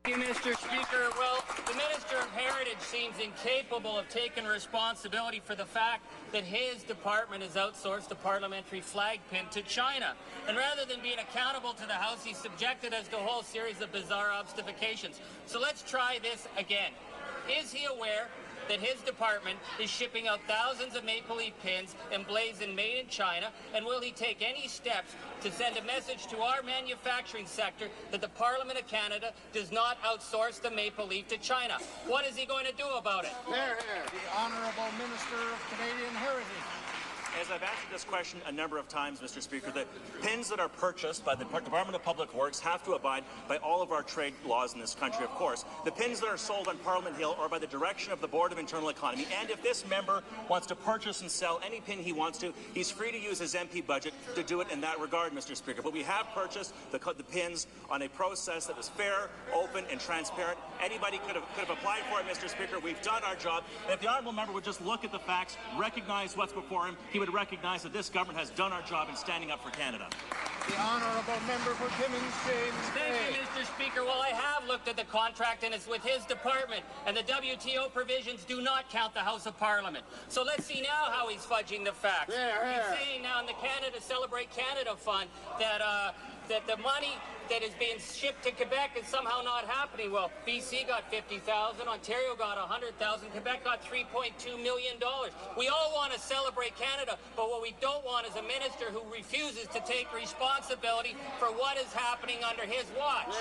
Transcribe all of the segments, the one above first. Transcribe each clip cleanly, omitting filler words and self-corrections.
Thank you, Mr. Speaker. Well, the Minister of Heritage seems incapable of taking responsibility for the fact that his department has outsourced the parliamentary flag pin to China. And rather than being accountable to the House, he's subjected us to a whole series of bizarre obfuscations. So let's try this again. Is he aware that his department is shipping out thousands of maple leaf pins emblazoned made in China, and will he take any steps to send a message to our manufacturing sector that the Parliament of Canada does not outsource the maple leaf to China? What is he going to do about it? Hear, hear. The Honourable Minister of Canadian Heritage. As I've answered this question a number of times, Mr. Speaker, the pins that are purchased by the Department of Public Works have to abide by all of our trade laws in this country, of course. The pins that are sold on Parliament Hill are by the direction of the Board of Internal Economy, and if this member wants to purchase and sell any pin he wants to, he's free to use his MP budget to do it in that regard, Mr. Speaker. But we have purchased the pins on a process that was fair, open, and transparent. Anybody could have applied for it, Mr. Speaker. We've done our job. And if the honourable member would just look at the facts, recognize what's before him, he would recognize that this government has done our job in standing up for Canada. The Honourable Member for Timmins-James. Thank you, Mr. Speaker. Well, I have looked at the contract, and it's with his department, and the WTO provisions do not count the House of Parliament. So let's see now how he's fudging the facts. He's saying now in the Canada Celebrate Canada Fund that that the money that is being shipped to Quebec is somehow not happening. Well, BC got $50,000, Ontario got $100,000, Quebec got $3.2 million. We all want to celebrate Canada, but what we don't want is a minister who refuses to take responsibility for what is happening under his watch.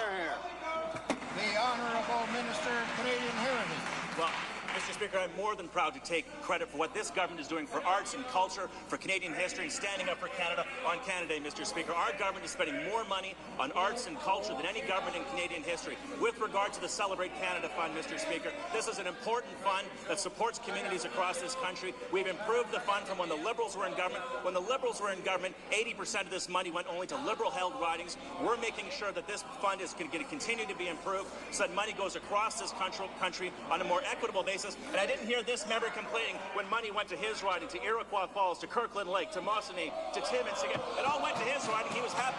The Honourable Minister of Canadian Heritage. Well, Mr. Speaker, I'm more than proud to take credit for what this government is doing for arts and culture, for Canadian history, and standing up for Canada on Canada Day, Mr. Speaker. Our government is spending more money on arts and culture than any government in Canadian history. With regard to the Celebrate Canada Fund, Mr. Speaker, this is an important fund that supports communities across this country. We've improved the fund from when the Liberals were in government. When the Liberals were in government, 80% of this money went only to Liberal-held ridings. We're making sure that this fund is going to continue to be improved so that money goes across this country on a more equitable basis. And I didn't hear this member complaining when money went to his riding, to Iroquois Falls, to Kirkland Lake, to Mossonee, to Timmins. It all went to his riding. He was happy.